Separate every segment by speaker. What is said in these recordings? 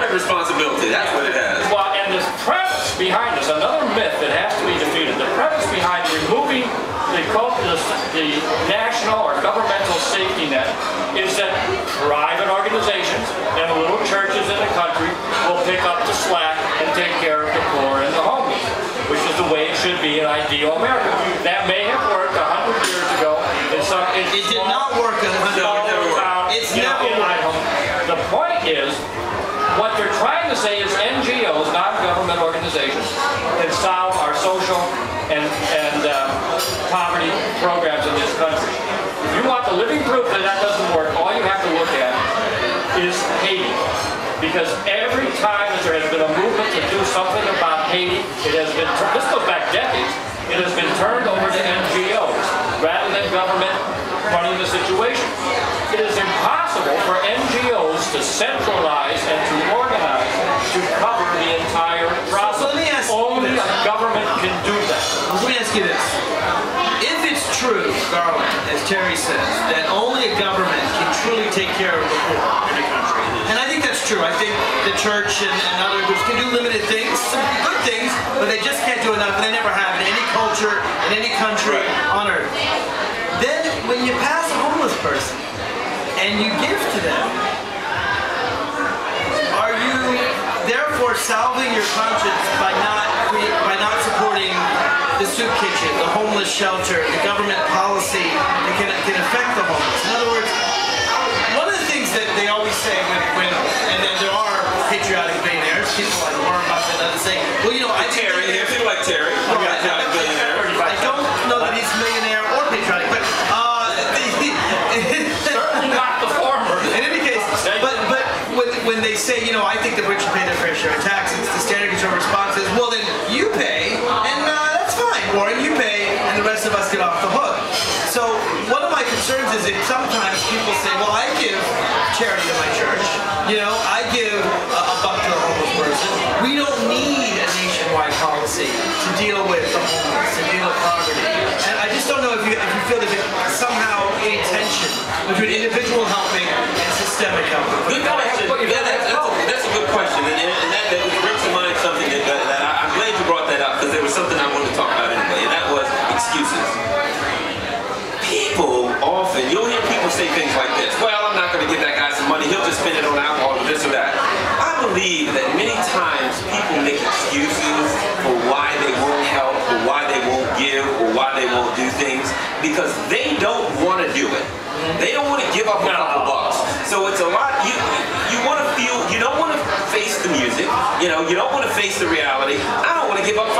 Speaker 1: shared responsibility. That's what it has.
Speaker 2: Well, and the premise behind this, another myth that has to be defeated, the premise behind removing the national or governmental safety net is that private organizations and little churches in the country will pick up the slack and take care of the poor and the homeless, which is the way it should be in ideal America. That may have worked 100 years ago.
Speaker 3: It did not work 100 years ago. It's never worked.
Speaker 2: The point is, what they're trying to say is NGOs, non-government organizations, can solve our social and poverty programs in this country. If you want the living proof that that doesn't work, all you have to look at is Haiti. Because every time that there has been a movement to do something about Haiti, it has been, this goes back decades, it has been turned over to NGOs rather than government running the situation. It is impossible for NGOs to centralize and to organize to cover the entire process.
Speaker 3: So let me ask
Speaker 2: Only a government can do that.
Speaker 3: Let me ask you this. If it's true, Garland, as Terry says, that only a government can truly take care of the poor in a country, and I think that's true. I think the church and other groups can do limited things, some good things, but they just can't do enough, and they never have in any culture, in any country on earth. Then, when you pass a homeless person, and you give to them, are you therefore salving your conscience by not supporting the soup kitchen, the homeless shelter, the government policy that can affect the homeless? In other words, one of the things that they always say and then there are patriotic billionaires, people like Warren Buffett and others say, well, you know,
Speaker 1: Terry, people like Terry, patriotic billionaire.
Speaker 3: I don't know that he's a millionaire or patriotic, but
Speaker 2: certainly not the former.
Speaker 3: In any case, but when they say, you know, I think the rich should pay their fair share of taxes, the standard conservative response is, well, then you pay, and that's fine. Warren, you pay, and the rest of us get off the hook. So one of my concerns is that sometimes people say, well, I give charity to my church. You know, I give a buck to a homeless person. We don't need a nationwide policy to deal with the homeless, to deal with poverty. And I just don't know if you feel that there's somehow any tension between individual helping and systemic helping.
Speaker 1: Good question. That's a good question, and that brings to mind something that I'm glad you brought that up, because there was something I wanted to talk about anyway, and that was excuses. People often, you'll hear people say things like this, well, I'm not going to give that guy some money, he'll just spend it on alcohol or this or that. I believe that many times people make excuses for why they won't help, or why they won't give, or why they won't do things, because they don't want to do it. They don't want to give up a couple bucks. So it's a lot, you want to feel, you don't want to face the music, you know, you don't want to face the reality. I don't want to give up $5.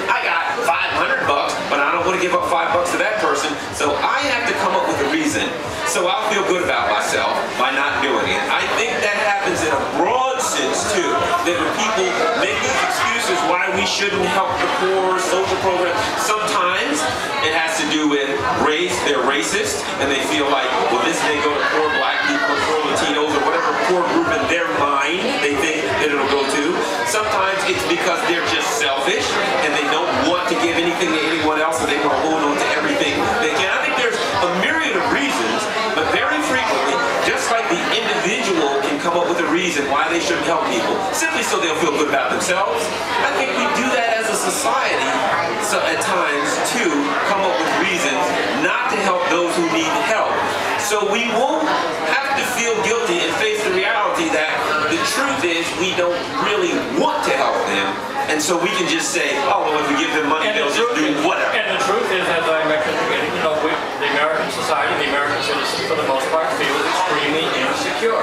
Speaker 1: I got $500, but I don't want to give up $5 to that person, so I have to come up with a reason so I'll feel good about myself by not doing it. I think that happens in a broad sense too, that when people make these excuses why we shouldn't help the poor, social programs, sometimes it has to do with race, they're racist, and they feel like, well, this may go to poor black people, poor Latinos, or whatever poor group in their mind they think that it'll go to. Sometimes it's because they're just selfish, and they don't want to give anything to anyone else, so they want to hold on to everything they can. I think there's a myriad of reasons, but very frequently, just like the individual can come up with a reason why they shouldn't help people, simply so they'll feel good about themselves, I think we do that as a society so at times to come up with reasons not to help those who need help. So we won't have to feel guilty and face the reality that the truth is we don't really want to help them, and so we can just say, oh, well, if we give them money, they'll just do whatever.
Speaker 2: And the truth is, as I mentioned at the beginning, you know, the American society, the American citizen, for the most part, feels extremely insecure.